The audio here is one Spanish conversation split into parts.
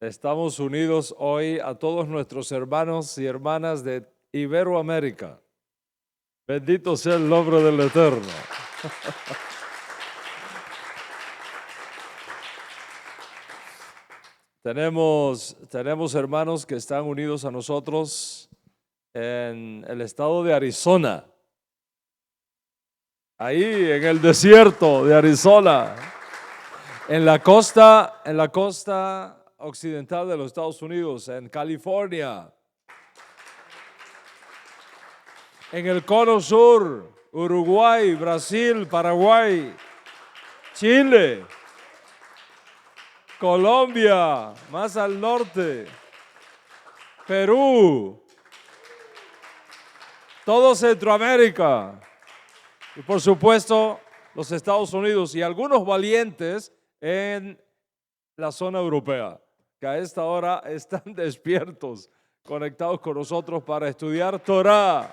Estamos unidos hoy a todos nuestros hermanos y hermanas de Iberoamérica. Bendito sea el nombre del Eterno. Tenemos hermanos que están unidos a nosotros en el estado de Arizona. Ahí en el desierto de Arizona. En la costa occidental de los Estados Unidos, en California. En el cono sur, Uruguay, Brasil, Paraguay, Chile, Colombia, más al norte, Perú, todo Centroamérica y por supuesto los Estados Unidos y algunos valientes en la zona europea que a esta hora están despiertos, conectados con nosotros para estudiar Torah.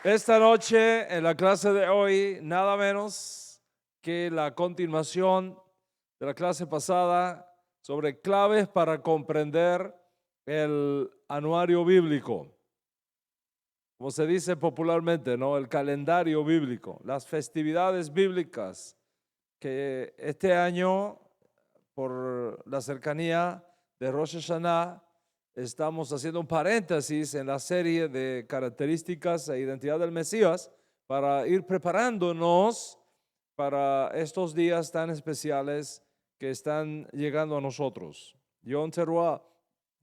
Esta noche en la clase de hoy, nada menos que la continuación de la clase pasada sobre claves para comprender el anuario bíblico. Como se dice popularmente, ¿no? El calendario bíblico, las festividades bíblicas que este año, por la cercanía de Rosh Hashanah, estamos haciendo un paréntesis en la serie de características e identidad del Mesías para ir preparándonos para estos días tan especiales que están llegando a nosotros. Yom Teruah,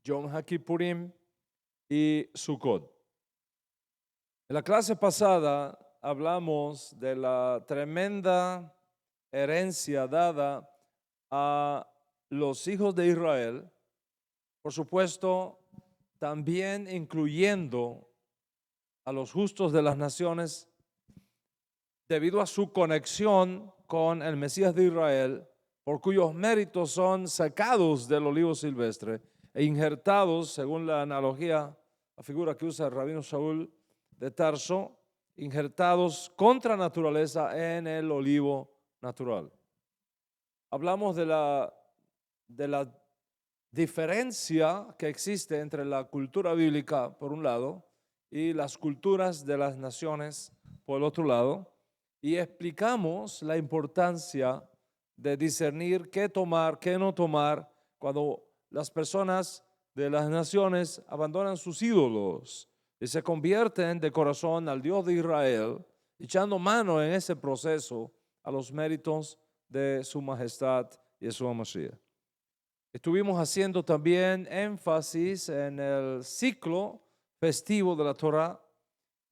Yom HaKippurim y Sukkot. En la clase pasada hablamos de la tremenda herencia dada a los hijos de Israel, por supuesto, también incluyendo a los justos de las naciones, debido a su conexión con el Mesías de Israel, por cuyos méritos son sacados del olivo silvestre e injertados, según la analogía, la figura que usa el rabino Shaul de Tarso, injertados contra naturaleza en el olivo natural. Hablamos de la diferencia que existe entre la cultura bíblica, por un lado, y las culturas de las naciones, por el otro lado, y explicamos la importancia de discernir qué tomar, qué no tomar, cuando las personas de las naciones abandonan sus ídolos y se convierten de corazón al Dios de Israel, echando mano en ese proceso a los méritos de su majestad Yeshua Mashiach. Estuvimos haciendo también énfasis en el ciclo festivo de la Torah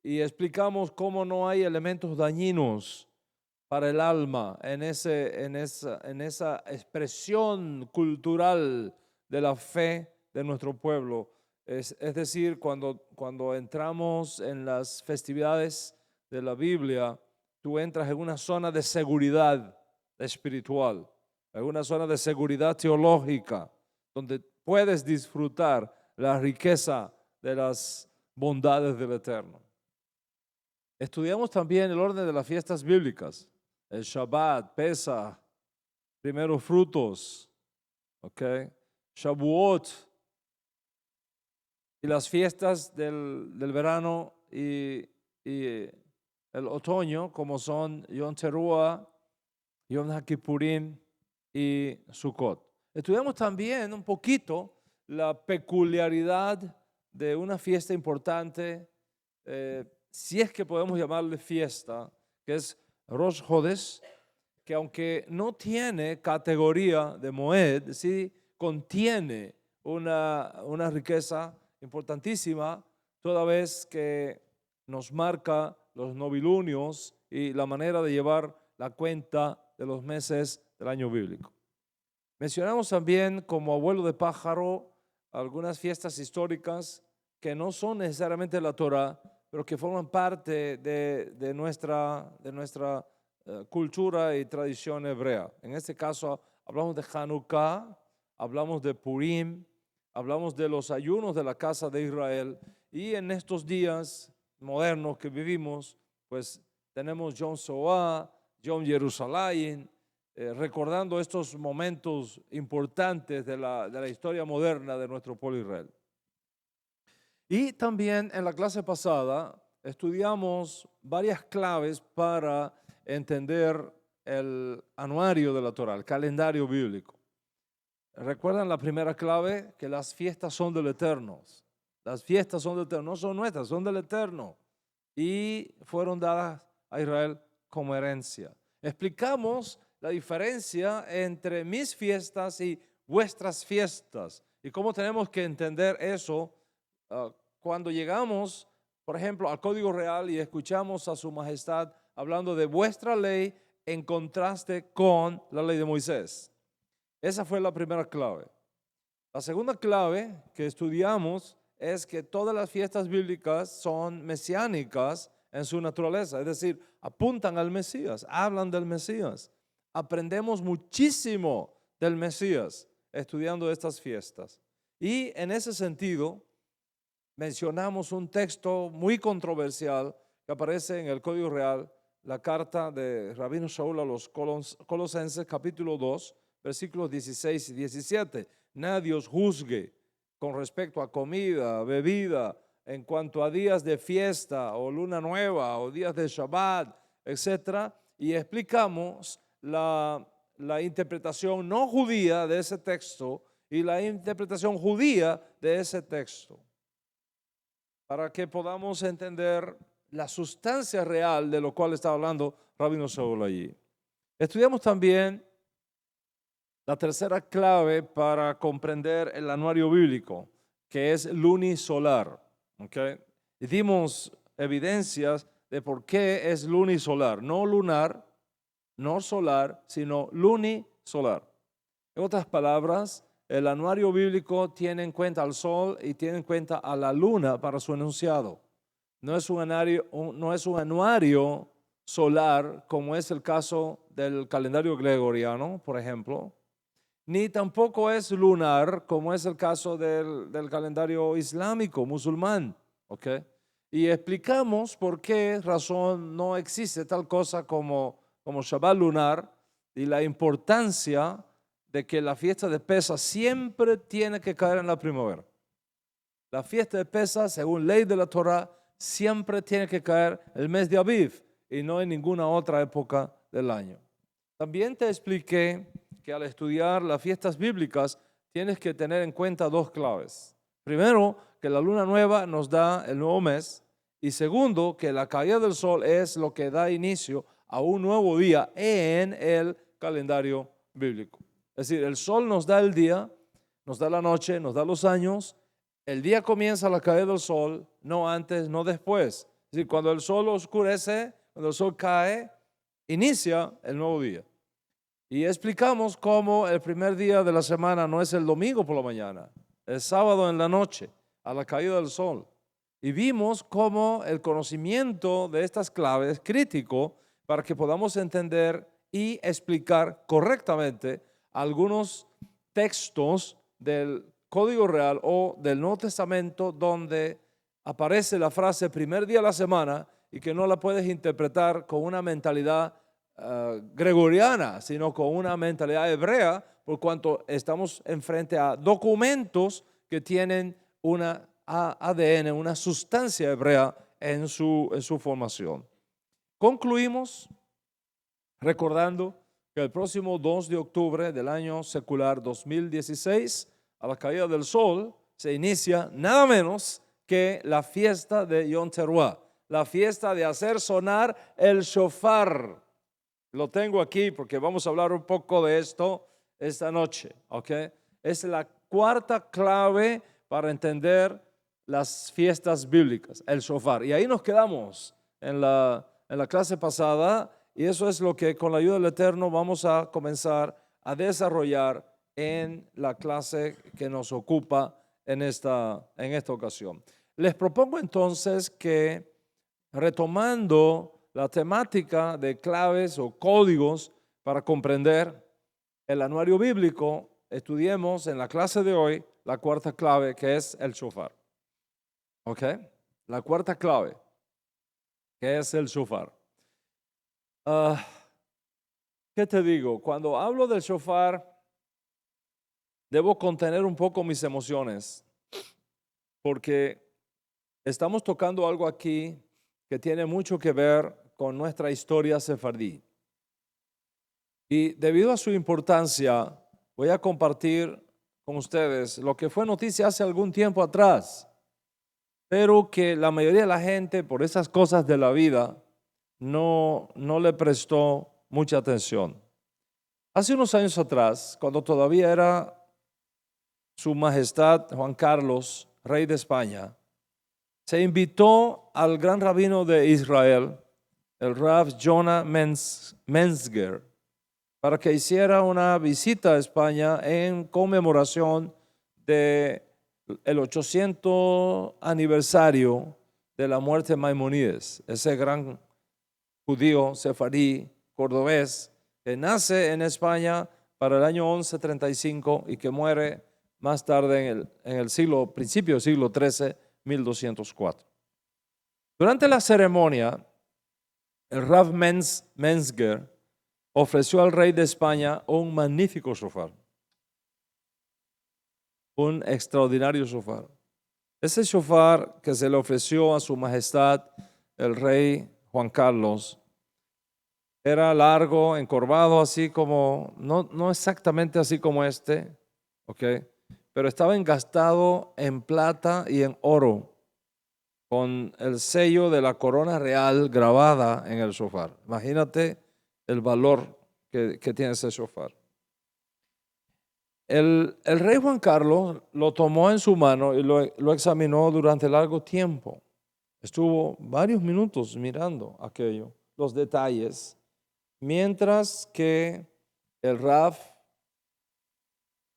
y explicamos cómo no hay elementos dañinos para el alma en esa expresión cultural de la fe de nuestro pueblo. Es decir, cuando entramos en las festividades de la Biblia, tú entras en una zona de seguridad espiritual, en una zona de seguridad teológica, donde puedes disfrutar la riqueza de las bondades del Eterno. Estudiamos también el orden de las fiestas bíblicas, el Shabbat, Pesach, primeros frutos, Shavuot, y las fiestas del verano y el otoño, como son Yom Teruah, Yom HaKippurim y Sukkot. Estudiamos también un poquito la peculiaridad de una fiesta importante, si es que podemos llamarle fiesta, que es Rosh Hodesh, que aunque no tiene categoría de Moed, sí contiene una riqueza importantísima, toda vez que nos marca los novilunios y la manera de llevar la cuenta de los meses del año bíblico. Mencionamos también como abuelo de pájaro algunas fiestas históricas que no son necesariamente la Torah, pero que forman parte de nuestra cultura y tradición hebrea. En este caso hablamos de Hanukkah, hablamos de Purim, hablamos de los ayunos de la casa de Israel, y en estos días modernos que vivimos, pues tenemos Yom Shoah, Yom Jerusalén, recordando estos momentos importantes de la historia moderna de nuestro pueblo Israel. Y también en la clase pasada estudiamos varias claves para entender el anuario de la Torá, el calendario bíblico. ¿Recuerdan la primera clave? Que las fiestas son del Eterno. Las fiestas son del Eterno, no son nuestras, son del Eterno. Y fueron dadas a Israel como herencia. Explicamos la diferencia entre mis fiestas y vuestras fiestas y cómo tenemos que entender eso cuando llegamos, por ejemplo, al Código Real y escuchamos a su majestad hablando de vuestra ley en contraste con la ley de Moisés. Esa fue la primera clave. La segunda clave que estudiamos es que todas las fiestas bíblicas son mesiánicas en su naturaleza, es decir, apuntan al Mesías, hablan del Mesías. Aprendemos muchísimo del Mesías estudiando estas fiestas. Y en ese sentido, mencionamos un texto muy controversial que aparece en el Código Real, la carta de Rabino Shaul a los Colosenses, capítulo 2, versículos 16 y 17. Nadie os juzgue con respecto a comida, bebida, en cuanto a días de fiesta o luna nueva o días de Shabbat, etc. Y explicamos la interpretación no judía de ese texto y la interpretación judía de ese texto, para que podamos entender la sustancia real de lo cual está hablando Rabino Shaul allí. Estudiamos también la tercera clave para comprender el anuario bíblico, que es lunisolar. ¿Okay? Y dimos evidencias de por qué es lunisolar, no lunar, no solar, sino lunisolar. En otras palabras, el anuario bíblico tiene en cuenta al sol y tiene en cuenta a la luna para su enunciado. No es un anuario solar como es el caso del calendario gregoriano, por ejemplo, ni tampoco es lunar como es el caso del calendario islámico, musulmán. ¿Okay? Y explicamos por qué razón no existe tal cosa como Shabbat lunar y la importancia de que la fiesta de Pesaj siempre tiene que caer en la primavera. La fiesta de Pesaj, según ley de la Torah, siempre tiene que caer el mes de Aviv y no en ninguna otra época del año. También te expliqué que al estudiar las fiestas bíblicas tienes que tener en cuenta dos claves. Primero, que la luna nueva nos da el nuevo mes. Y segundo, que la caída del sol es lo que da inicio a un nuevo día en el calendario bíblico. Es decir, el sol nos da el día, nos da la noche, nos da los años. El día comienza a la caída del sol, no antes, no después. Es decir, cuando el sol oscurece, cuando el sol cae, inicia el nuevo día. Y explicamos cómo el primer día de la semana no es el domingo por la mañana, el sábado en la noche, a la caída del sol. Y vimos cómo el conocimiento de estas claves es crítico para que podamos entender y explicar correctamente algunos textos del Código Real o del Nuevo Testamento donde aparece la frase primer día de la semana y que no la puedes interpretar con una mentalidad gregoriana, sino con una mentalidad hebrea, por cuanto estamos enfrente a documentos que tienen una ADN, una sustancia hebrea en su formación. Concluimos recordando que el próximo 2 de octubre del año secular 2016, a la caída del sol, se inicia nada menos que la fiesta de Yom Teruah, la fiesta de hacer sonar el shofar. Lo tengo aquí porque vamos a hablar un poco de esto esta noche, ¿ok? Es la cuarta clave para entender las fiestas bíblicas, el shofar. Y ahí nos quedamos en la clase pasada y eso es lo que con la ayuda del Eterno vamos a comenzar a desarrollar en la clase que nos ocupa en esta ocasión. Les propongo entonces que retomando la temática de claves o códigos para comprender el anuario bíblico, estudiemos en la clase de hoy la cuarta clave, que es el shofar. ¿Ok? La cuarta clave, que es el shofar. ¿Qué te digo? Cuando hablo del shofar, debo contener un poco mis emociones, porque estamos tocando algo aquí que tiene mucho que ver con nuestra historia sefardí. Y debido a su importancia, voy a compartir con ustedes lo que fue noticia hace algún tiempo atrás, pero que la mayoría de la gente, por esas cosas de la vida, no le prestó mucha atención. Hace unos años atrás, cuando todavía era Su Majestad Juan Carlos, rey de España, se invitó al gran rabino de Israel, el Rav Jonah Menzger, para que hiciera una visita a España en conmemoración del 800 aniversario de la muerte de Maimónides, ese gran judío sefardí cordobés que nace en España para el año 1135 y que muere más tarde en el siglo, principio del siglo XIII, 1204. Durante la ceremonia, el Rav Menzger ofreció al rey de España un magnífico shofar, un extraordinario shofar. Ese shofar que se le ofreció a su majestad el rey Juan Carlos era largo, encorvado, así como, no exactamente así como este, ¿ok? Pero estaba engastado en plata y en oro, con el sello de la corona real grabada en el shofar. Imagínate el valor que tiene ese shofar. El rey Juan Carlos lo tomó en su mano y lo examinó durante largo tiempo. Estuvo varios minutos mirando aquello, los detalles, mientras que el Rav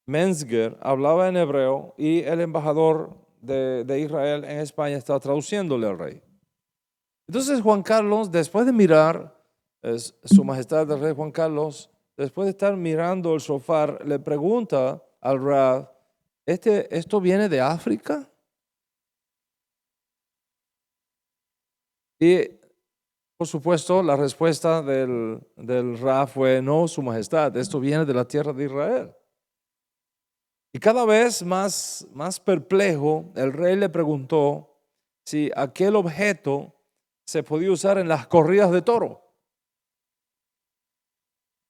Menzger hablaba en hebreo y el embajador de Israel en España estaba traduciéndole al rey. Entonces Juan Carlos, después de mirar, su majestad el rey Juan Carlos, después de estar mirando el shofar, le pregunta al Rav, ¿esto viene de África? Y por supuesto la respuesta del Rav fue, no, su majestad, esto viene de la tierra de Israel. Y cada vez más perplejo, el rey le preguntó si aquel objeto se podía usar en las corridas de toro.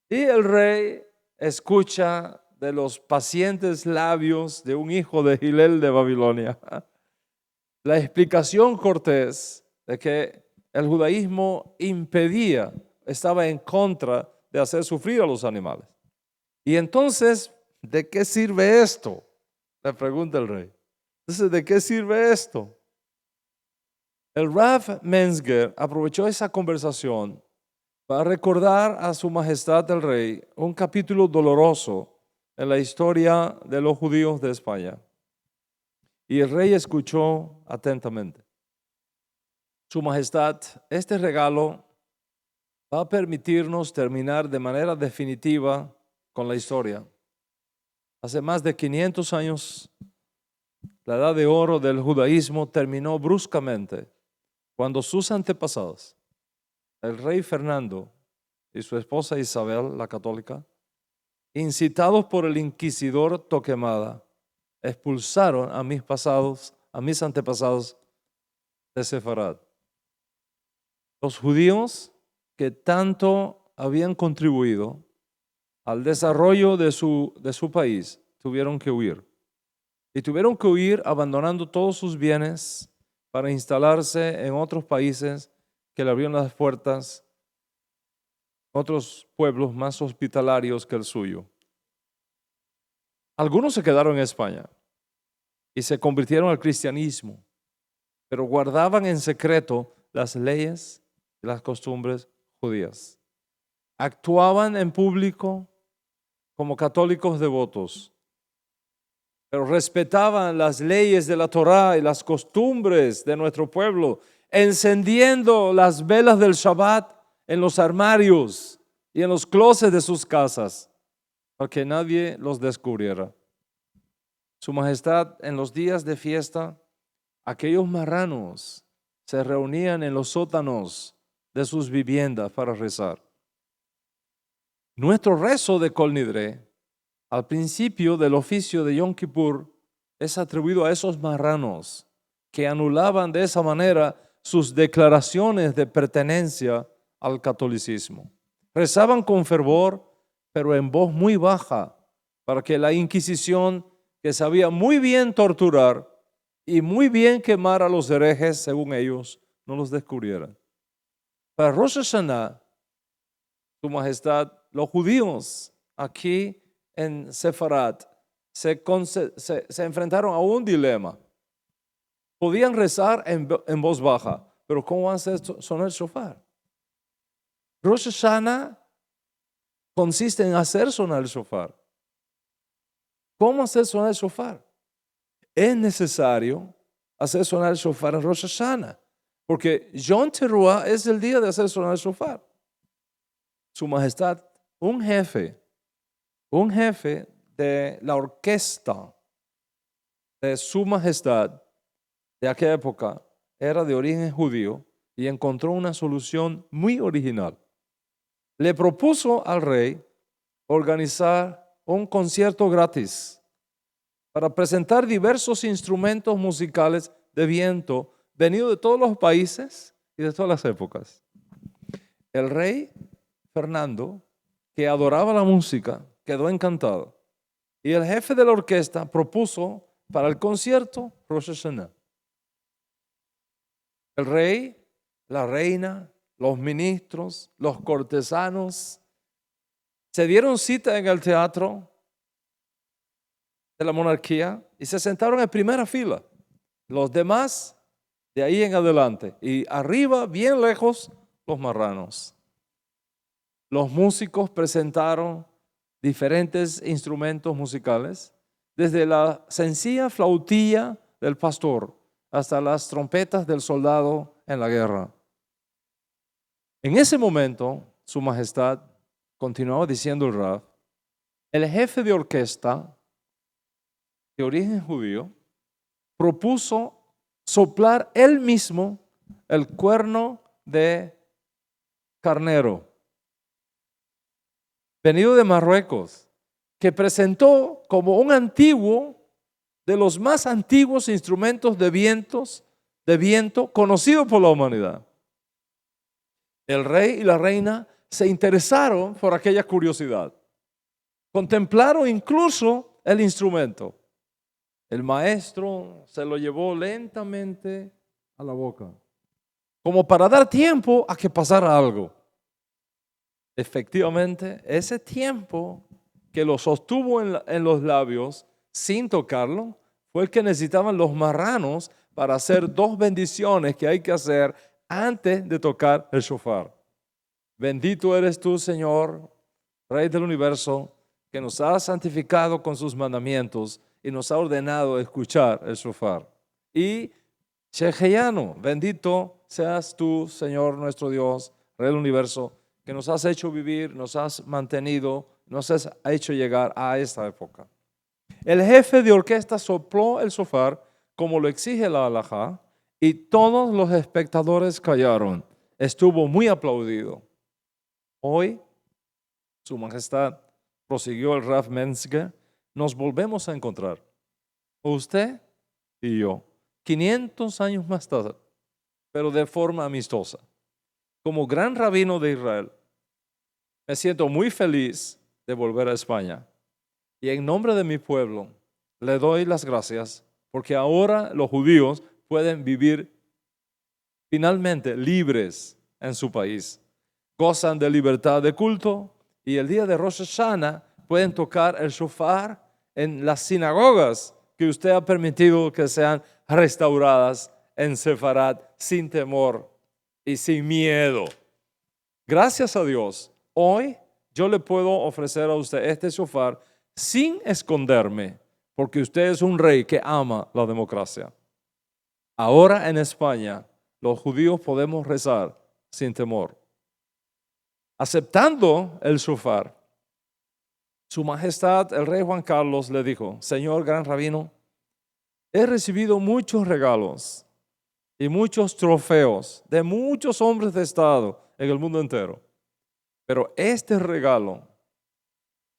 Y el rey escucha de los pacientes labios de un hijo de Gilel de Babilonia la explicación cortés de que el judaísmo impedía, estaba en contra de hacer sufrir a los animales. Y entonces, ¿de qué sirve esto? Le pregunta el rey. Entonces, ¿de qué sirve esto? El Rav Menzger aprovechó esa conversación para recordar a su majestad el rey un capítulo doloroso en la historia de los judíos de España. Y el rey escuchó atentamente. Su majestad, este regalo va a permitirnos terminar de manera definitiva con la historia. Hace más de 500 años, la edad de oro del judaísmo terminó bruscamente cuando sus antepasados, el rey Fernando y su esposa Isabel, la católica, incitados por el inquisidor Torquemada, expulsaron a mis antepasados de Sefarad. Los judíos que tanto habían contribuido al desarrollo de su país tuvieron que huir. Y tuvieron que huir abandonando todos sus bienes para instalarse en otros países que le abrieron las puertas, otros pueblos más hospitalarios que el suyo. Algunos se quedaron en España y se convirtieron al cristianismo, pero guardaban en secreto las leyes y las costumbres judías. Actuaban en público como católicos devotos, pero respetaban las leyes de la Torá y las costumbres de nuestro pueblo, encendiendo las velas del Shabbat en los armarios y en los closets de sus casas, para que nadie los descubriera. Su majestad, en los días de fiesta, aquellos marranos se reunían en los sótanos de sus viviendas para rezar. Nuestro rezo de Kol Nidre, al principio del oficio de Yom Kippur, es atribuido a esos marranos que anulaban de esa manera sus declaraciones de pertenencia al catolicismo. Rezaban con fervor, pero en voz muy baja, para que la Inquisición, que sabía muy bien torturar y muy bien quemar a los herejes, según ellos, no los descubriera. Para Rosh Hashanah, Su Majestad, los judíos aquí en Sefarat se enfrentaron a un dilema. Podían rezar en voz baja, pero ¿cómo van a hacer sonar el shofar? Rosh Hashanah consiste en hacer sonar el shofar. ¿Cómo hacer sonar el shofar? Es necesario hacer sonar el shofar en Rosh Hashanah, porque Yom Teruah es el día de hacer sonar el shofar. Su Majestad, un jefe de la orquesta de Su Majestad de aquella época era de origen judío y encontró una solución muy original. Le propuso al rey organizar un concierto gratis para presentar diversos instrumentos musicales de viento venidos de todos los países y de todas las épocas. El rey Fernando, que adoraba la música, quedó encantado. Y el jefe de la orquesta propuso para el concierto Rosh Hashanah. El rey, la reina, los ministros, los cortesanos se dieron cita en el teatro de la monarquía y se sentaron en primera fila. Los demás de ahí en adelante. Y arriba, bien lejos, los marranos. Los músicos presentaron diferentes instrumentos musicales, desde la sencilla flautilla del pastor hasta las trompetas del soldado en la guerra. En ese momento, Su Majestad, continuaba diciendo el Rav, el jefe de orquesta de origen judío propuso soplar él mismo el cuerno de carnero venido de Marruecos, que presentó como un antiguo de los más antiguos instrumentos de viento conocido por la humanidad. El rey y la reina se interesaron por aquella curiosidad. Contemplaron incluso el instrumento. El maestro se lo llevó lentamente a la boca, como para dar tiempo a que pasara algo. Efectivamente, ese tiempo que lo sostuvo en los labios sin tocarlo fue el que necesitaban los marranos para hacer dos bendiciones que hay que hacer antes de tocar el shofar. Bendito eres tú, Señor, Rey del universo, que nos ha santificado con sus mandamientos y nos ha ordenado escuchar el shofar. Y Sheheyanu, bendito seas tú, Señor nuestro Dios, Rey del universo, que nos has hecho vivir, nos has mantenido, nos has hecho llegar a esta época. El jefe de orquesta sopló el shofar como lo exige la halajá y todos los espectadores callaron. Estuvo muy aplaudido. Hoy, Su Majestad, prosiguió el Rav Menzger, nos volvemos a encontrar, usted y yo, 500 años más tarde, pero de forma amistosa. Como gran rabino de Israel, me siento muy feliz de volver a España. Y en nombre de mi pueblo, le doy las gracias porque ahora los judíos pueden vivir finalmente libres en su país. Gozan de libertad de culto y el día de Rosh Hashanah pueden tocar el shofar en las sinagogas que usted ha permitido que sean restauradas en Sefarat sin temor y sin miedo. Gracias a Dios, hoy yo le puedo ofrecer a usted este shofar sin esconderme, porque usted es un rey que ama la democracia. Ahora en España, los judíos podemos rezar sin temor. Aceptando el shofar, Su Majestad, el rey Juan Carlos, le dijo: Señor gran rabino, he recibido muchos regalos y muchos trofeos de muchos hombres de Estado en el mundo entero. Pero este regalo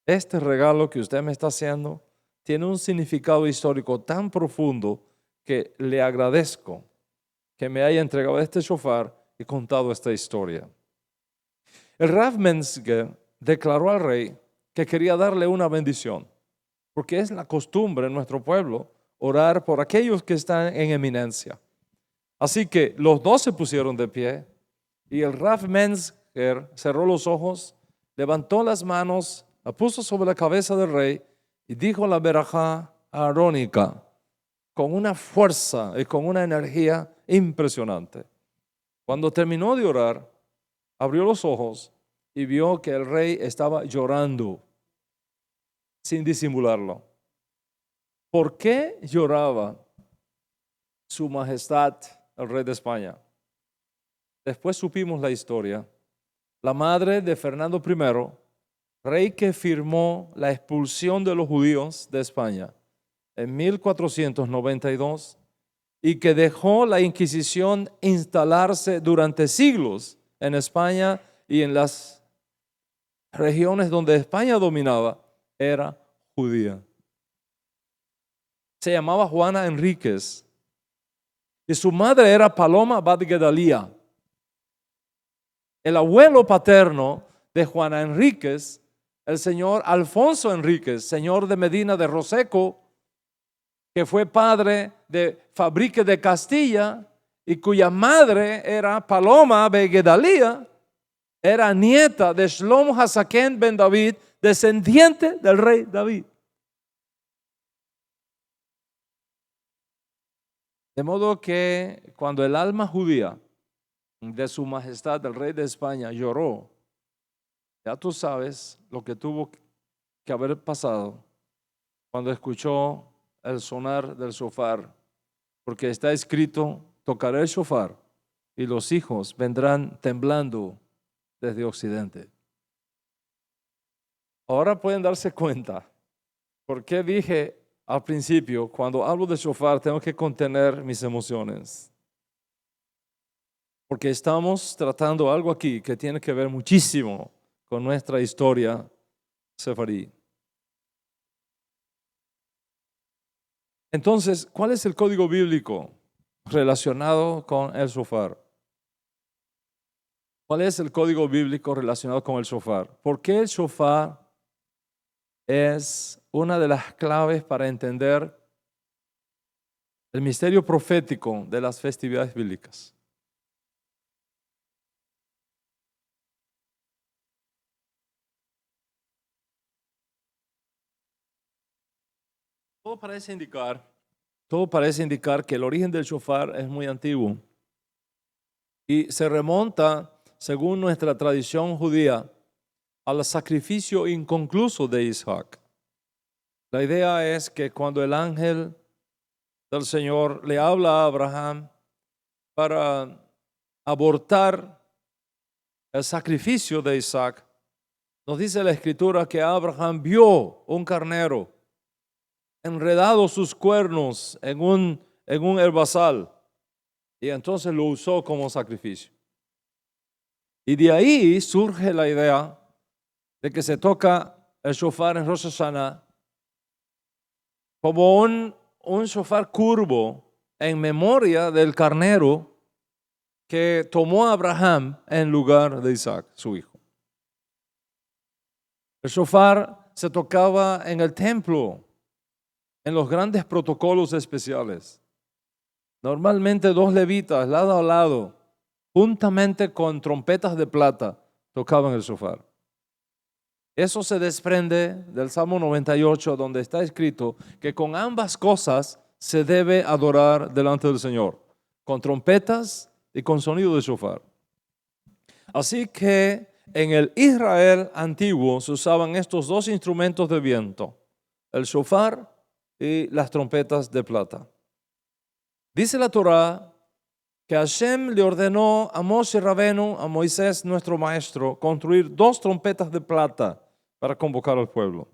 este regalo que usted me está haciendo tiene un significado histórico tan profundo que le agradezco que me haya entregado este shofar y contado esta historia. El Rav Metzger declaró al rey que quería darle una bendición, porque es la costumbre en nuestro pueblo orar por aquellos que están en eminencia. Así que los dos se pusieron de pie y el Rav Metzger cerró los ojos, levantó las manos, la puso sobre la cabeza del rey y dijo la verajá arónica con una fuerza y con una energía impresionante. Cuando terminó de orar, abrió los ojos y vio que el rey estaba llorando sin disimularlo. ¿Por qué lloraba su majestad, el rey de España? Después supimos la historia. La madre de Fernando I, rey que firmó la expulsión de los judíos de España en 1492 y que dejó la Inquisición instalarse durante siglos en España y en las regiones donde España dominaba, era judía. Se llamaba Juana Enríquez y su madre era Paloma Bat Gedalía. El abuelo paterno de Juana Enríquez, el señor Alfonso Enríquez, señor de Medina de Roseco, que fue padre de Fabrique de Castilla y cuya madre era Paloma Begedalía, era nieta de Shlomo Hasaken ben David, descendiente del rey David. De modo que cuando el alma judía de su majestad, el rey de España, lloró, ya tú sabes lo que tuvo que haber pasado cuando escuchó el sonar del shofar, porque está escrito: tocaré el shofar y los hijos vendrán temblando desde occidente. Ahora pueden darse cuenta por qué dije al principio, cuando hablo de shofar tengo que contener mis emociones, porque estamos tratando algo aquí que tiene que ver muchísimo con nuestra historia sefarí. Entonces, ¿cuál es el código bíblico relacionado con el shofar? ¿Cuál es el código bíblico relacionado con el shofar? ¿Por qué el shofar es una de las claves para entender el misterio profético de las festividades bíblicas? Todo parece indicar que el origen del shofar es muy antiguo y se remonta, según nuestra tradición judía, al sacrificio inconcluso de Isaac. La idea es que cuando el ángel del Señor le habla a Abraham para abortar el sacrificio de Isaac, nos dice la escritura que Abraham vio un carnero enredado sus cuernos en un herbazal y entonces lo usó como sacrificio. Y de ahí surge la idea de que se toca el shofar en Rosh Hashanah como un shofar curvo en memoria del carnero que tomó a Abraham en lugar de Isaac, su hijo. El shofar se tocaba en el templo, en los grandes protocolos especiales. Normalmente 2 levitas, lado a lado, juntamente con trompetas de plata, tocaban el shofar. Eso se desprende del Salmo 98, donde está escrito que con ambas cosas se debe adorar delante del Señor, con trompetas y con sonido de shofar. Así que en el Israel antiguo se usaban estos 2 instrumentos de viento, el shofar y las trompetas de plata. Dice la Torá que Hashem le ordenó a Moshe Rabenu, a Moisés, nuestro maestro, construir 2 trompetas de plata para convocar al pueblo.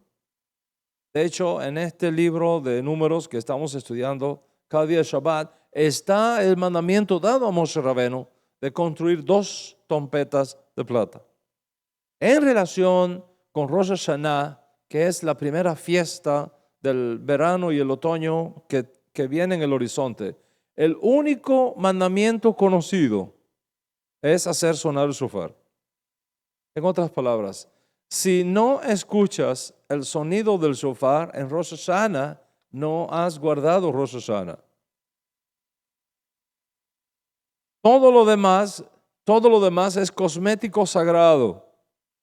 De hecho, en este libro de números que estamos estudiando cada día de Shabbat, está el mandamiento dado a Moshe Rabenu de construir 2 trompetas de plata. En relación con Rosh Hashanah, que es la primera fiesta del verano y el otoño que viene en el horizonte, el único mandamiento conocido es hacer sonar el shofar. En otras palabras, si no escuchas el sonido del shofar en Rosh Hashanah, no has guardado Rosh Hashanah. Todo lo demás es cosmético sagrado.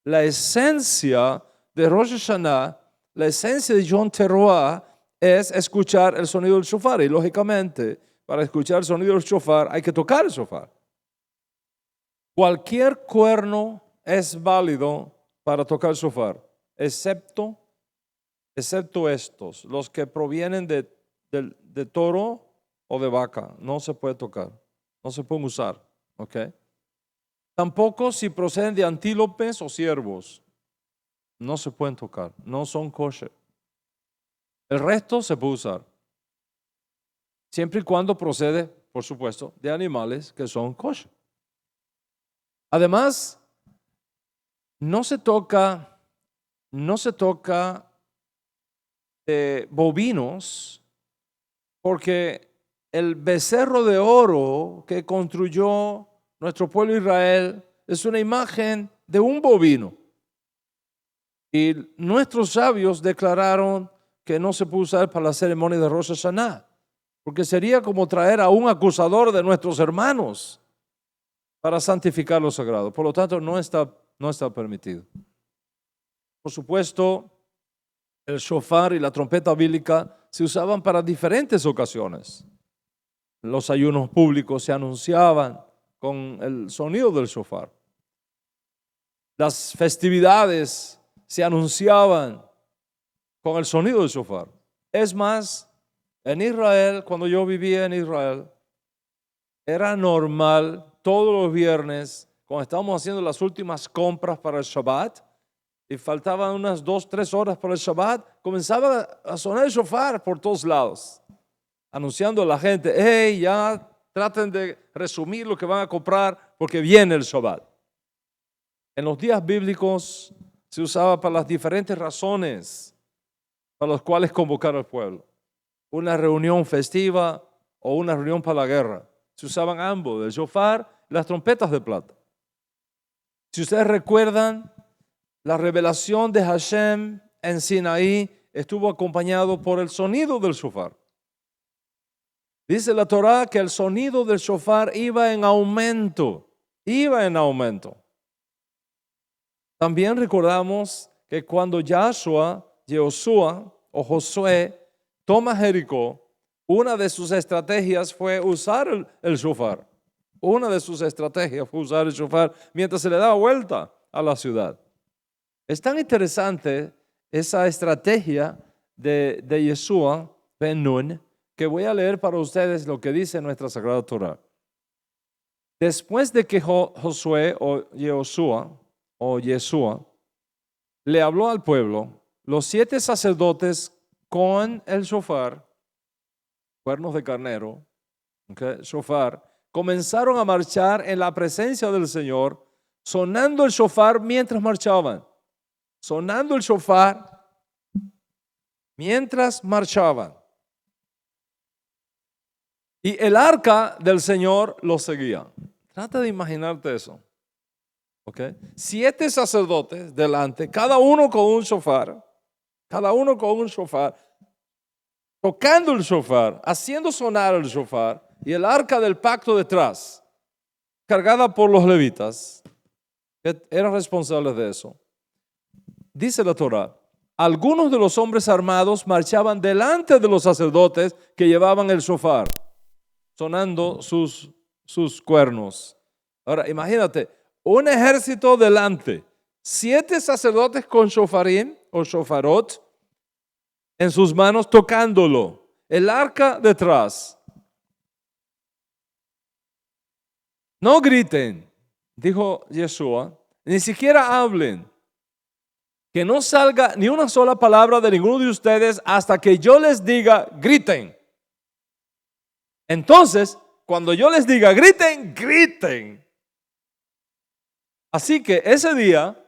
La esencia de Rosh Hashanah, la esencia de Yom Teruah es escuchar el sonido del shofar. Y lógicamente, para escuchar el sonido del shofar hay que tocar el shofar. Cualquier cuerno es válido para tocar el shofar, excepto estos, los que provienen de toro o de vaca. No se puede tocar, no se pueden usar. ¿Okay? Tampoco si proceden de antílopes o ciervos. No se pueden tocar, no son kosher. El resto se puede usar. Siempre y cuando procede, por supuesto, de animales que son kosher. Además, no se toca bovinos, porque el becerro de oro que construyó nuestro pueblo Israel es una imagen de un bovino. Y nuestros sabios declararon que no se puede usar para la ceremonia de Rosh Hashanah, porque sería como traer a un acusador de nuestros hermanos para santificar lo sagrado. Por lo tanto, no está permitido. Por supuesto, el shofar y la trompeta bíblica se usaban para diferentes ocasiones. Los ayunos públicos se anunciaban con el sonido del shofar. Las festividades se anunciaban con el sonido del shofar. Es más, en Israel, cuando yo vivía en Israel, era normal todos los viernes, cuando estábamos haciendo las últimas compras para el Shabbat, y faltaban unas 2-3 horas para el Shabbat, comenzaba a sonar el shofar por todos lados, anunciando a la gente: hey, ya traten de resumir lo que van a comprar porque viene el Shabbat. En los días bíblicos se usaba para las diferentes razones para las cuales convocar al pueblo. Una reunión festiva o una reunión para la guerra. Se usaban ambos, el shofar y las trompetas de plata. Si ustedes recuerdan, la revelación de Hashem en Sinaí estuvo acompañado por el sonido del shofar. Dice la Torá que el sonido del shofar iba en aumento. También recordamos que cuando Josué toma Jericó, una de sus estrategias fue usar el shofar. Mientras se le daba vuelta a la ciudad. Es tan interesante esa estrategia de Yeshua ben Nun, que voy a leer para ustedes lo que dice nuestra Sagrada Torá. Después de que Josué o Yeshua le habló al pueblo, los 7 sacerdotes con el shofar, cuernos de carnero, shofar, comenzaron a marchar en la presencia del Señor, sonando el shofar mientras marchaban. Y el arca del Señor los seguía. Trata de imaginarte eso. 7 sacerdotes delante, cada uno con un shofar, tocando el shofar, haciendo sonar el shofar, y el arca del pacto detrás, cargada por los levitas, que eran responsables de eso. Dice la Torá: algunos de los hombres armados marchaban delante de los sacerdotes que llevaban el shofar, sonando sus cuernos. Ahora, imagínate, un ejército delante, 7 sacerdotes con shofarim o shofarot en sus manos tocándolo, el arca detrás. No griten, dijo Yeshua, ni siquiera hablen. Que no salga ni una sola palabra de ninguno de ustedes hasta que yo les diga griten. Entonces, cuando yo les diga griten, griten. Así que ese día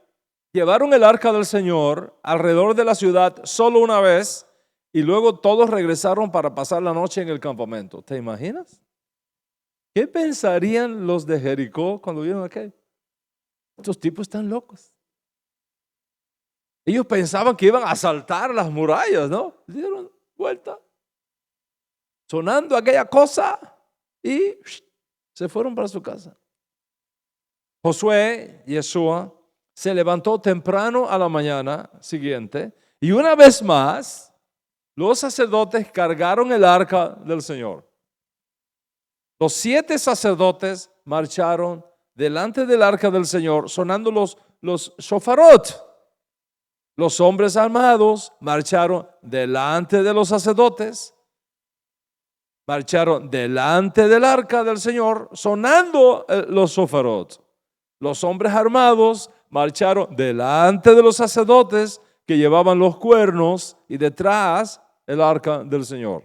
Llevaron el arca del Señor alrededor de la ciudad solo una vez y luego todos regresaron para pasar la noche en el campamento. ¿Te imaginas? ¿Qué pensarían los de Jericó cuando vieron aquello? Estos tipos están locos. Ellos pensaban que iban a asaltar las murallas, ¿no? Dieron vuelta, sonando aquella cosa y se fueron para su casa. Josué, Yeshua, se levantó temprano a la mañana siguiente y una vez más los sacerdotes cargaron el arca del Señor. Los 7 sacerdotes marcharon delante del arca del Señor sonando los shofarot. Los hombres armados marcharon delante de los sacerdotes, marcharon delante del arca del Señor sonando los shofarot. Los hombres armados marcharon delante de los sacerdotes que llevaban los cuernos y detrás el arca del Señor.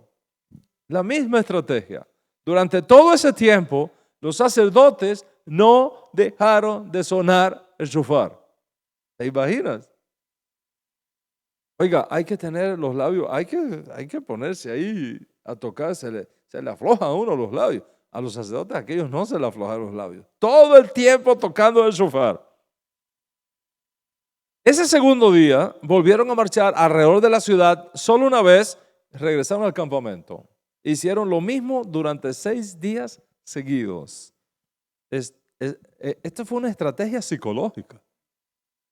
La misma estrategia. Durante todo ese tiempo, los sacerdotes no dejaron de sonar el shofar. ¿Te imaginas? Oiga, hay que tener los labios, hay que ponerse ahí a tocar, se le aflojan a uno los labios. A los sacerdotes aquellos no se le aflojaron los labios. Todo el tiempo tocando el shofar. Ese segundo día volvieron a marchar alrededor de la ciudad solo una vez, regresaron al campamento. Hicieron lo mismo durante 6 días seguidos. Esto fue una estrategia psicológica.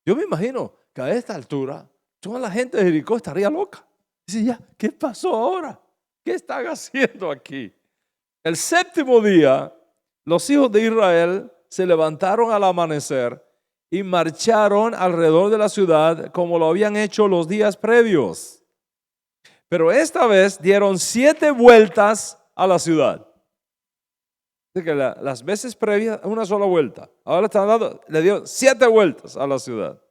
Yo me imagino que a esta altura toda la gente de Jericó estaría loca. Dice, ya, ¿qué pasó ahora? ¿Qué están haciendo aquí? El 7º día, los hijos de Israel se levantaron al amanecer y marcharon alrededor de la ciudad como lo habían hecho los días previos. Pero esta vez dieron 7 vueltas a la ciudad. Así que las veces previas, una sola vuelta. Ahora le dieron 7 vueltas a la ciudad.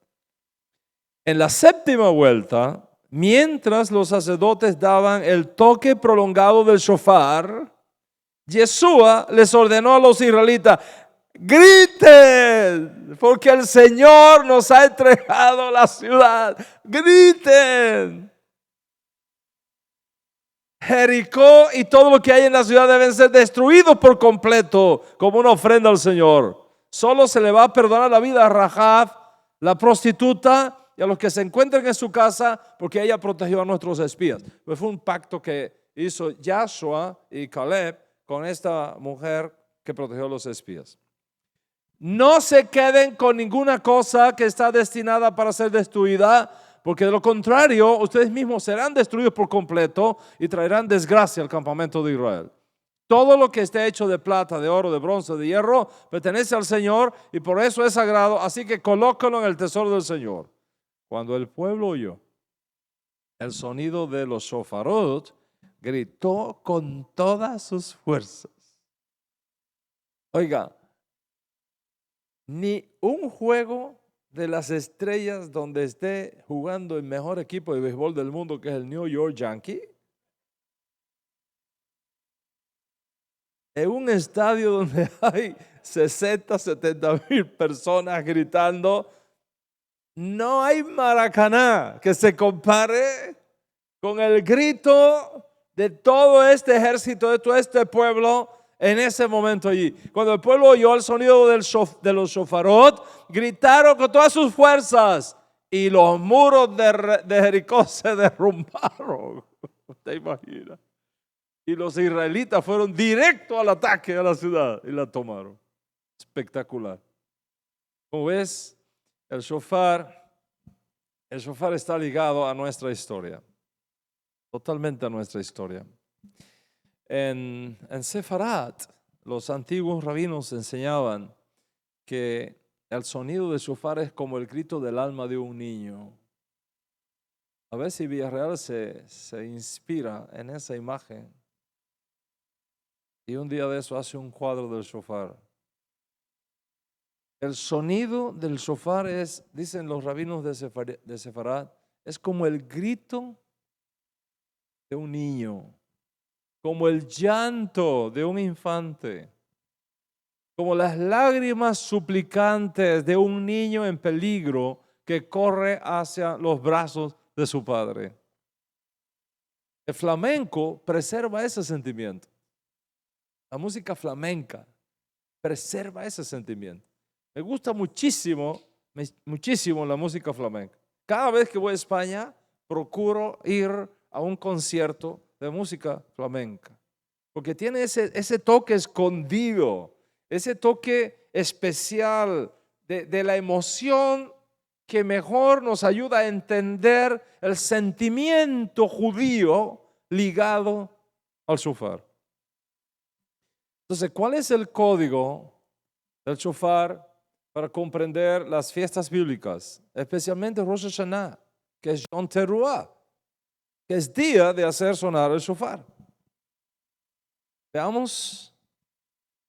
En la 7ª vuelta, mientras los sacerdotes daban el toque prolongado del shofar, Yeshua les ordenó a los israelitas, griten, porque el Señor nos ha entregado la ciudad. Griten. Jericó y todo lo que hay en la ciudad deben ser destruidos por completo como una ofrenda al Señor. Solo se le va a perdonar la vida a Rahab, la prostituta, y a los que se encuentren en su casa, porque ella protegió a nuestros espías. Pues fue un pacto que hizo Joshua y Caleb con esta mujer que protegió a los espías. No se queden con ninguna cosa que está destinada para ser destruida, porque de lo contrario, ustedes mismos serán destruidos por completo y traerán desgracia al campamento de Israel. Todo lo que esté hecho de plata, de oro, de bronce, de hierro, pertenece al Señor y por eso es sagrado, así que colócalo en el tesoro del Señor. Cuando el pueblo oyó el sonido de los shofarot, gritó con todas sus fuerzas. Oiga, ni un juego de las estrellas donde esté jugando el mejor equipo de béisbol del mundo, que es el New York Yankees, en un estadio donde hay 60, 70 mil personas gritando, no hay Maracaná que se compare con el grito de todo este ejército, de todo este pueblo en ese momento allí. Cuando el pueblo oyó el sonido de los shofarot, gritaron con todas sus fuerzas y los muros de Jericó se derrumbaron. ¿Te imaginas? Y los israelitas fueron directo al ataque a la ciudad y la tomaron. Espectacular. Como ves, el shofar está ligado a nuestra historia. Totalmente a nuestra historia. En Sefarat, los antiguos rabinos enseñaban que el sonido de shofar es como el grito del alma de un niño. A ver si Villarreal se inspira en esa imagen. Y un día de eso hace un cuadro del shofar. El sonido del shofar es, dicen los rabinos de Sefarat, es como el grito de un niño, como el llanto de un infante, como las lágrimas suplicantes de un niño en peligro que corre hacia los brazos de su padre. El flamenco preserva ese sentimiento. La música flamenca preserva ese sentimiento. Me gusta muchísimo la música flamenca. Cada vez que voy a España, procuro ir a un concierto de música flamenca. Porque tiene ese toque escondido, ese toque especial de la emoción que mejor nos ayuda a entender el sentimiento judío ligado al shofar. Entonces, ¿cuál es el código del shofar para comprender las fiestas bíblicas? Especialmente Rosh Hashanah, que es Yom Teruah, que es día de hacer sonar el shofar. Veamos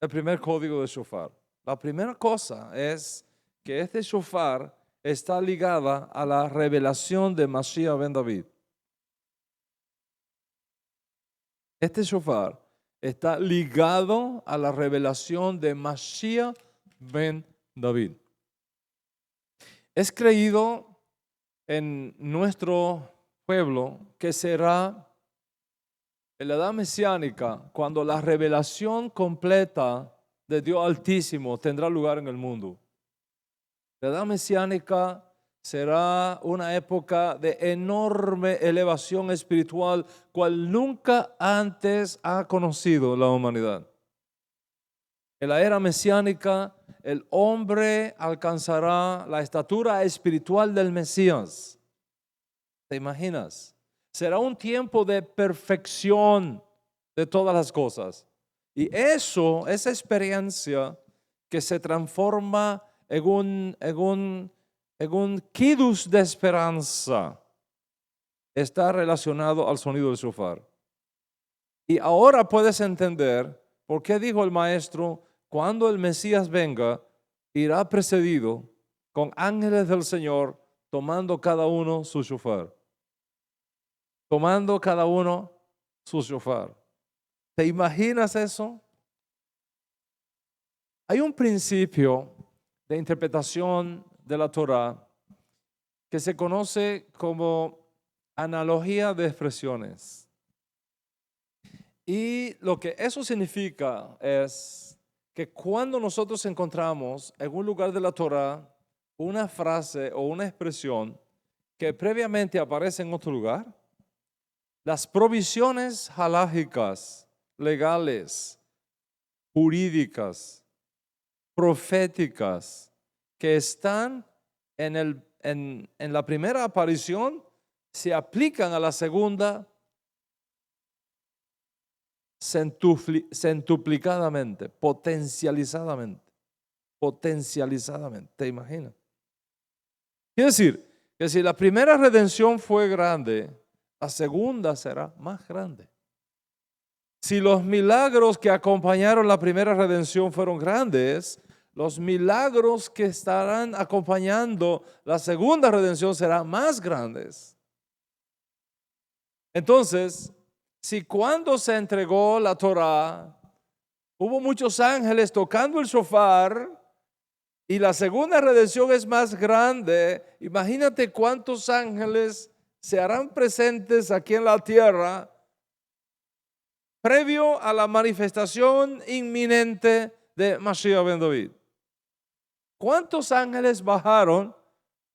el primer código del shofar. La primera cosa es que este shofar está ligada a la revelación de Mashiach ben David. Este shofar está ligado a la revelación de Mashiach ben David. Es creído en nuestro pueblo que será en la edad mesiánica cuando la revelación completa de Dios Altísimo tendrá lugar en el mundo. La edad mesiánica será una época de enorme elevación espiritual, cual nunca antes ha conocido la humanidad. En la era mesiánica, el hombre alcanzará la estatura espiritual del Mesías. ¿Te imaginas? Será un tiempo de perfección de todas las cosas. Y esa experiencia que se transforma en un kiddush de esperanza, está relacionado al sonido del shofar. Y ahora puedes entender por qué dijo el maestro: cuando el Mesías venga, irá precedido con ángeles del Señor, tomando cada uno su shofar. Tomando cada uno su shofar. ¿Te imaginas eso? Hay un principio de interpretación de la Torá que se conoce como analogía de expresiones. Y lo que eso significa es que cuando nosotros encontramos en un lugar de la Torá una frase o una expresión que previamente aparece en otro lugar, las provisiones halágicas, legales, jurídicas, proféticas que están en la primera aparición se aplican a la segunda centuplicadamente, potencializadamente. ¿Te imaginas? Quiere decir que si la primera redención fue grande, la segunda será más grande. Si los milagros que acompañaron la primera redención fueron grandes, los milagros que estarán acompañando la segunda redención serán más grandes. Entonces, si cuando se entregó la Torá hubo muchos ángeles tocando el shofar y la segunda redención es más grande, imagínate cuántos ángeles se harán presentes aquí en la tierra previo a la manifestación inminente de Mashiach ben David. ¿Cuántos ángeles bajaron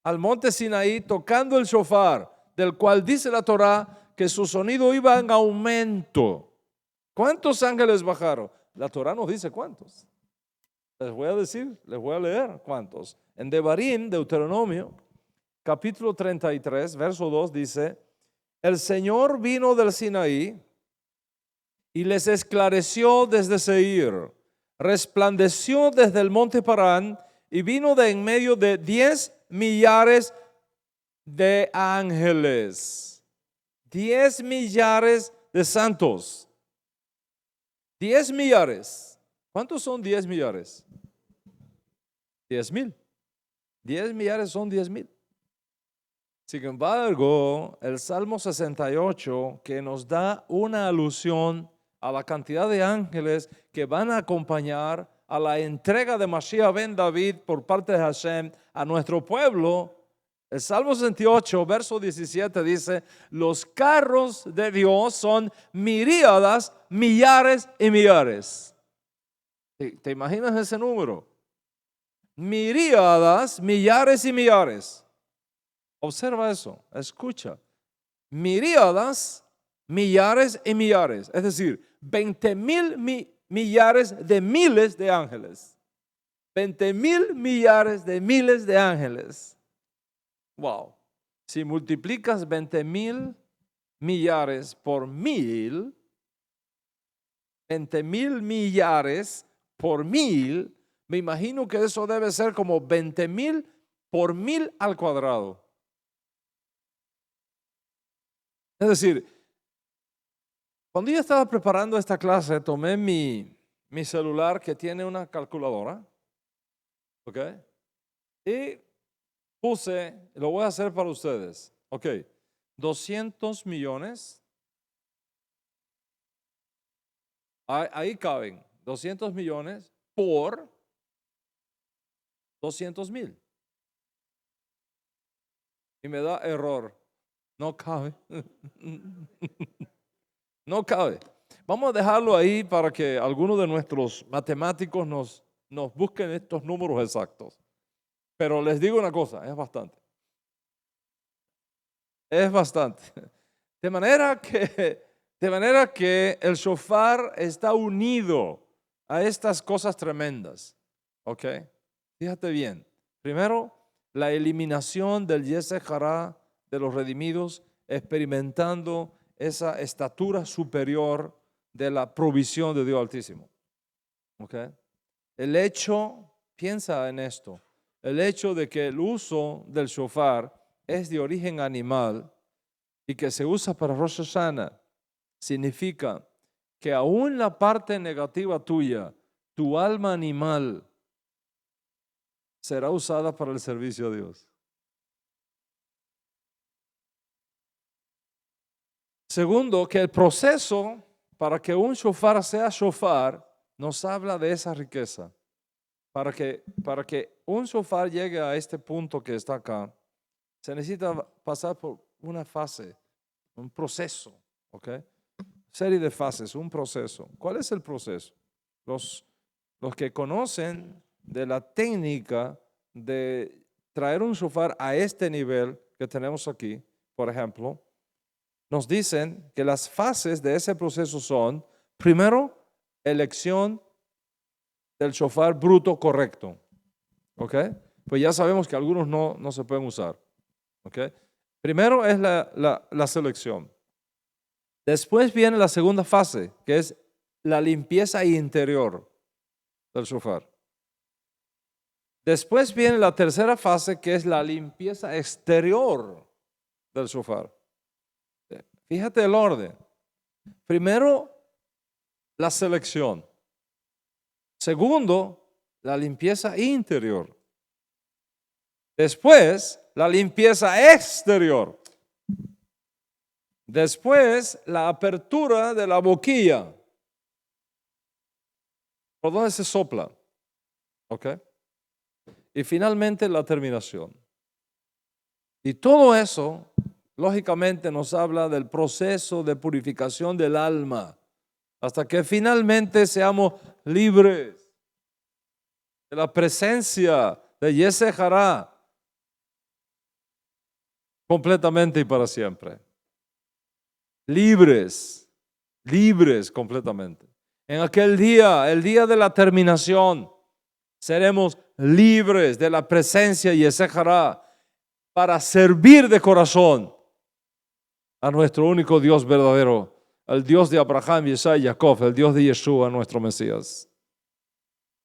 al monte Sinaí tocando el shofar, del cual dice la Torá que su sonido iba en aumento? ¿Cuántos ángeles bajaron? La Torá nos dice cuántos. Les voy a leer cuántos. En Devarim, Deuteronomio, capítulo 33, verso 2 dice: el Señor vino del Sinaí y les esclareció desde Seir, resplandeció desde el monte Parán y vino de en medio de 10 millares de ángeles. 10 millares de santos. 10 millares. ¿Cuántos son 10 millares? 10,000. 10 millares son 10,000. Sin embargo, el Salmo 68, que nos da una alusión a la cantidad de ángeles que van a acompañar a la entrega de Mashiach ben David por parte de Hashem a nuestro pueblo, El Salmo 68, verso 17 dice, los carros de Dios son miríadas, millares y millares. ¿Te imaginas ese número? Miríadas, millares y millares. Observa eso, escucha. Miríadas, millares y millares. Es decir, 20,000 millares de miles de ángeles. 20,000 millares de miles de ángeles. Wow. Si multiplicas 20,000 millares por 1,000, 20,000 millares por 1,000, me imagino que eso debe ser como 20,000 por 1,000 al cuadrado. Es decir, cuando yo estaba preparando esta clase, tomé mi celular que tiene una calculadora, ¿ok? Y puse, lo voy a hacer para ustedes, ¿ok? 200 millones, ahí caben 200 millones por 200,000. Y me da error, no cabe. No cabe. Vamos a dejarlo ahí para que algunos de nuestros matemáticos nos busquen estos números exactos. Pero les digo una cosa, es bastante. Es bastante. De manera que el shofar está unido a estas cosas tremendas. ¿Ok? Fíjate bien. Primero, la eliminación del Yetzer Hará de los redimidos, experimentando esa estatura superior de la provisión de Dios Altísimo. ¿Ok? El hecho, piensa en esto, el hecho de que el uso del shofar es de origen animal y que se usa para Rosh Hashanah, significa que aún la parte negativa tuya, tu alma animal, será usada para el servicio a Dios. Segundo, que el proceso para que un shofar sea shofar nos habla de esa riqueza. Para que un shofar llegue a este punto que está acá, se necesita pasar por una fase, un proceso, ¿ok? Serie de fases, un proceso. ¿Cuál es el proceso? Los que conocen de la técnica de traer un shofar a este nivel que tenemos aquí, por ejemplo, nos dicen que las fases de ese proceso son, primero, elección del shofar bruto correcto. ¿Ok? Pues ya sabemos que algunos no se pueden usar. ¿Ok? Primero es la selección. Después viene la segunda fase, que es la limpieza interior del shofar. Después viene la tercera fase, que es la limpieza exterior del shofar. Fíjate el orden. Primero, la selección. Segundo, la limpieza interior. Después, la limpieza exterior. Después, la apertura de la boquilla. ¿Por dónde se sopla? ¿Ok? Y finalmente, la terminación. Y todo eso, lógicamente, nos habla del proceso de purificación del alma, hasta que finalmente seamos libres de la presencia de Yetzer Hará completamente y para siempre. Libres completamente. En aquel día, el día de la terminación, seremos libres de la presencia de Yetzer Hará para servir de corazón a nuestro único Dios verdadero, el Dios de Abraham, Isaac y Jacob, el Dios de Yeshua, nuestro Mesías.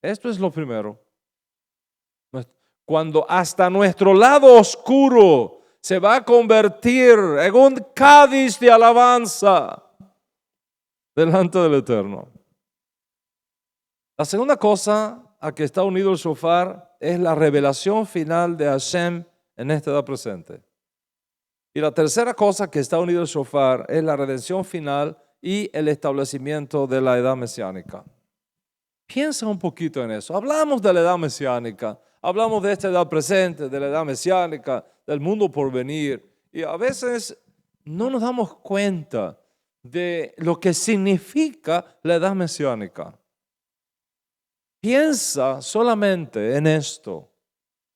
Esto es lo primero. Cuando hasta nuestro lado oscuro se va a convertir en un cádiz de alabanza delante del Eterno. La segunda cosa a que está unido el shofar es la revelación final de Hashem en esta edad presente. Y la tercera cosa que está unido el shofar es la redención final y el establecimiento de la edad mesiánica. Piensa un poquito en eso. Hablamos de la edad mesiánica, hablamos de esta edad presente, de la edad mesiánica, del mundo por venir. Y a veces no nos damos cuenta de lo que significa la edad mesiánica. Piensa solamente en esto.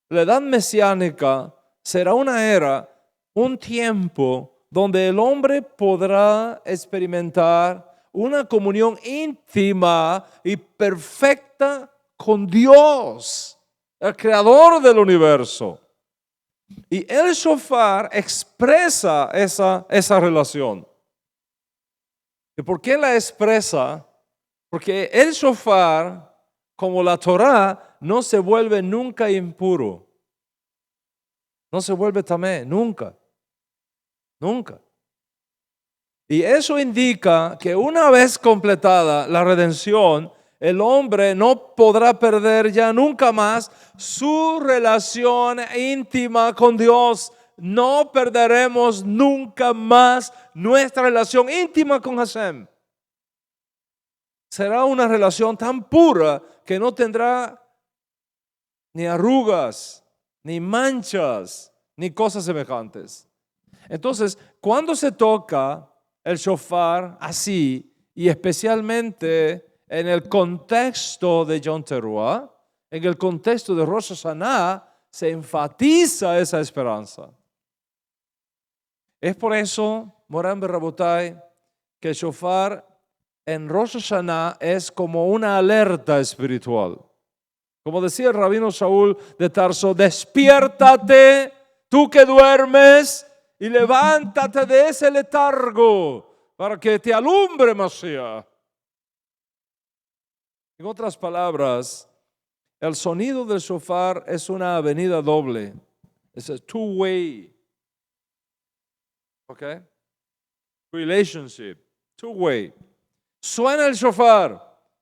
La edad mesiánica será una era, un tiempo donde el hombre podrá experimentar una comunión íntima y perfecta con Dios, el creador del universo. Y el shofar expresa esa relación. ¿Y por qué la expresa? Porque el shofar, como la Torá, no se vuelve nunca impuro. No se vuelve tamé, nunca. Nunca. Y eso indica que una vez completada la redención, el hombre no podrá perder ya nunca más su relación íntima con Dios. No perderemos nunca más nuestra relación íntima con Hashem. Será una relación tan pura que no tendrá ni arrugas, ni manchas, ni cosas semejantes. Entonces, cuando se toca el shofar así, y especialmente en el contexto de Yom Teruah, en el contexto de Rosh Hashanah, se enfatiza esa esperanza. Es por eso, Moran Berrabotai, que el shofar en Rosh Hashanah es como una alerta espiritual. Como decía el rabino Shaul de Tarso, despiértate, tú que duermes, y levántate de ese letargo para que te alumbre Mashiach. En otras palabras, el sonido del shofar es una avenida doble. Es a two-way. ¿Ok? Relationship. Two-way. Suena el shofar,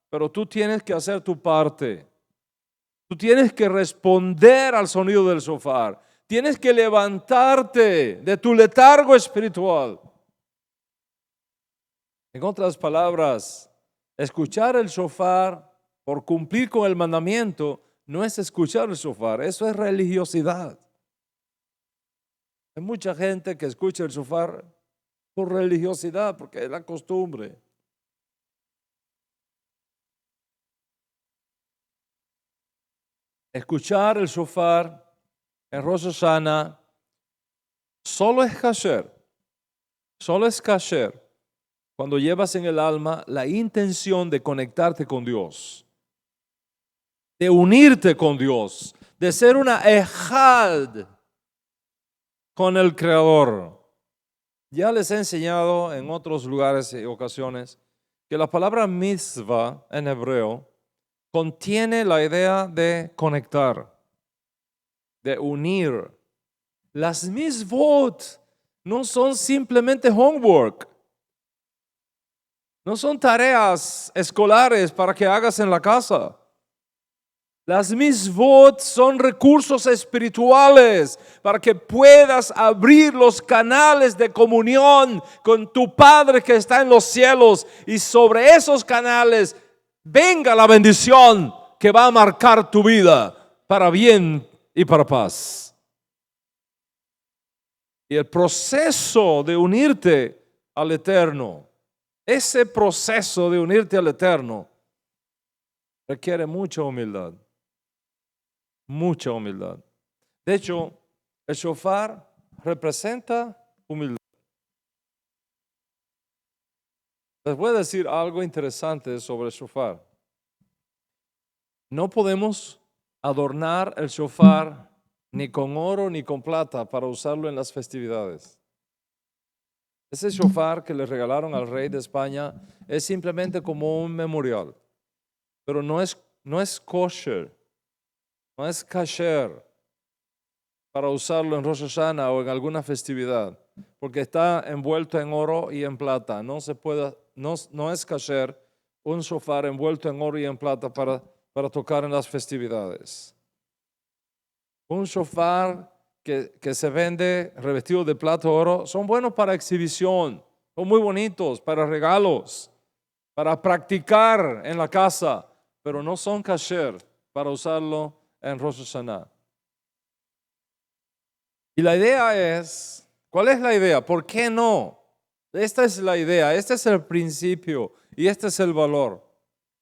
pero tú tienes que hacer tu parte. Tú tienes que responder al sonido del shofar. Tienes que levantarte de tu letargo espiritual. En otras palabras, escuchar el shofar por cumplir con el mandamiento no es escuchar el shofar, eso es religiosidad. Hay mucha gente que escucha el shofar por religiosidad, porque es la costumbre. Escuchar el shofar en Rosh Hashanah solo es kasher cuando llevas en el alma la intención de conectarte con Dios, de unirte con Dios, de ser una ejad con el Creador. Ya les he enseñado en otros lugares y ocasiones que la palabra mitzvah en hebreo contiene la idea de conectar, de unir. Las mitzvot no son simplemente homework, no son tareas escolares para que hagas en la casa. Las mitzvot son recursos espirituales para que puedas abrir los canales de comunión con tu Padre que está en los cielos, y sobre esos canales venga la bendición que va a marcar tu vida para bien y para paz. Y el proceso de unirte al Eterno, ese proceso de unirte al Eterno requiere mucha humildad. Mucha humildad. De hecho, el shofar representa humildad. Les voy a decir algo interesante sobre el shofar. No podemos adornar el shofar ni con oro ni con plata para usarlo en las festividades. Ese shofar que le regalaron al rey de España es simplemente como un memorial, pero no es kosher. No es kasher para usarlo en Rosh Hashanah o en alguna festividad, porque está envuelto en oro y en plata. No es kasher un shofar envuelto en oro y en plata para tocar en las festividades. Un shofar que se vende revestido de plata o oro son buenos para exhibición, son muy bonitos para regalos, para practicar en la casa, pero no son kasher para usarlo en Rosh Hashanah. Y la idea es, ¿cuál es la idea? ¿Por qué no? Esta es la idea, este es el principio y este es el valor.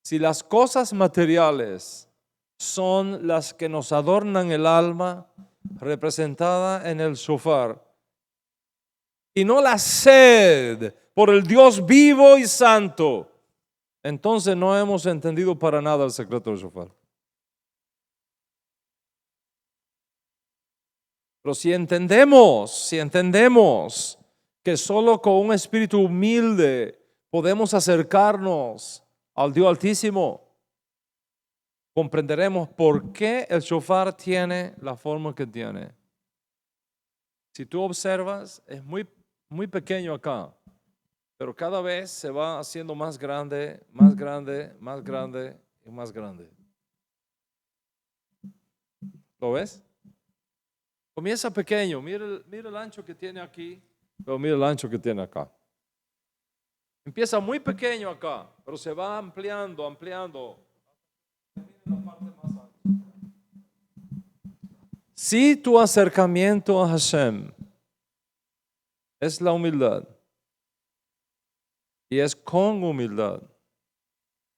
Si las cosas materiales son las que nos adornan el alma, representada en el shofar, y no la sed por el Dios vivo y santo, entonces no hemos entendido para nada el secreto del shofar. Pero si entendemos que solo con un espíritu humilde podemos acercarnos al Dios Altísimo, comprenderemos por qué el shofar tiene la forma que tiene. Si tú observas, es muy pequeño acá, pero cada vez se va haciendo más grande, más grande, más grande y más grande. ¿Lo ves? Comienza pequeño, mira el ancho que tiene aquí, pero mira el ancho que tiene acá. Empieza muy pequeño acá, pero se va ampliando. Si tu acercamiento a Hashem es la humildad, y es con humildad,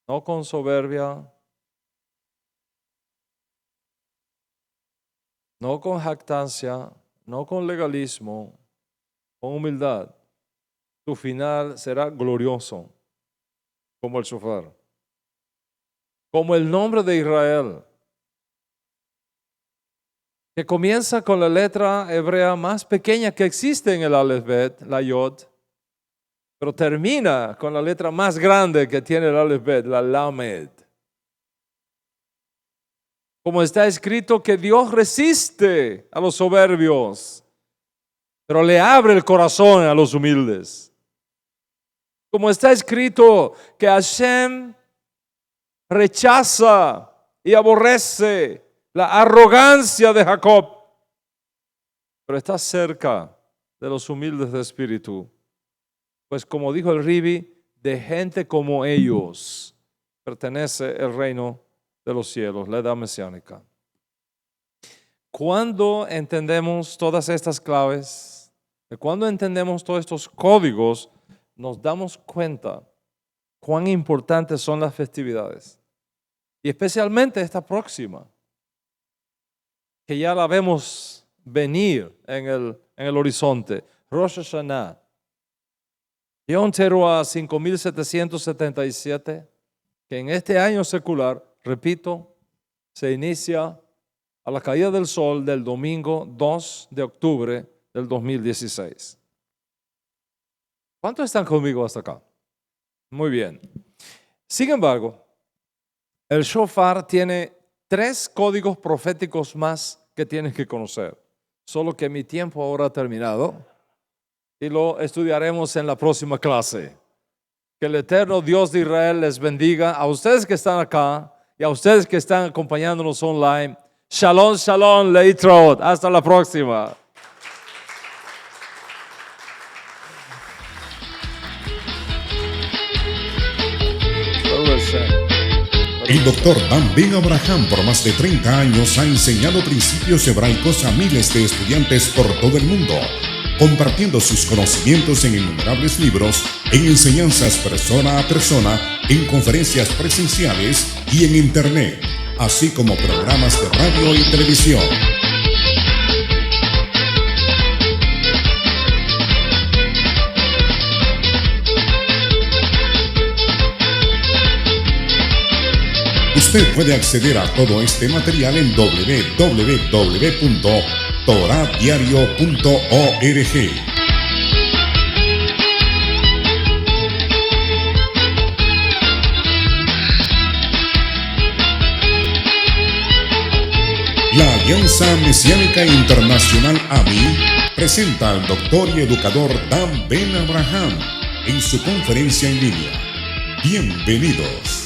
no con soberbia, no con jactancia, no con legalismo, con humildad, tu final será glorioso, como el shofar, como el nombre de Israel, que comienza con la letra hebrea más pequeña que existe en el Aleph-Bet, la Yod, pero termina con la letra más grande que tiene el Aleph-Bet, la Lamed. Como está escrito que Dios resiste a los soberbios, pero le abre el corazón a los humildes. Como está escrito que Hashem rechaza y aborrece la arrogancia de Jacob, pero está cerca de los humildes de espíritu. Pues como dijo el Ribi, de gente como ellos pertenece el reino de los cielos, la edad mesiánica. Cuando entendemos todas estas claves, cuando entendemos todos estos códigos, nos damos cuenta cuán importantes son las festividades. Y especialmente esta próxima, que ya la vemos venir en el horizonte, Rosh Hashanah, Yom Teruah 5777, que en este año secular, repito, se inicia a la caída del sol del domingo 2 de octubre del 2016. ¿Cuántos están conmigo hasta acá? Muy bien. Sin embargo, el shofar tiene 3 códigos proféticos más que tienes que conocer. Solo que mi tiempo ahora ha terminado y lo estudiaremos en la próxima clase. Que el eterno Dios de Israel les bendiga a ustedes que están acá y a ustedes que están acompañándonos online. Shalom, shalom, leitrot. Hasta la próxima. El doctor Dan Ben Abraham por más de 30 años ha enseñado principios hebraicos a miles de estudiantes por todo el mundo, compartiendo sus conocimientos en innumerables libros, en enseñanzas persona a persona, en conferencias presenciales y en internet, así como programas de radio y televisión. Usted puede acceder a todo este material en www.toradiario.org. La Alianza Mesiánica Internacional AMI presenta al doctor y educador Dan Ben Abraham en su conferencia en línea. Bienvenidos.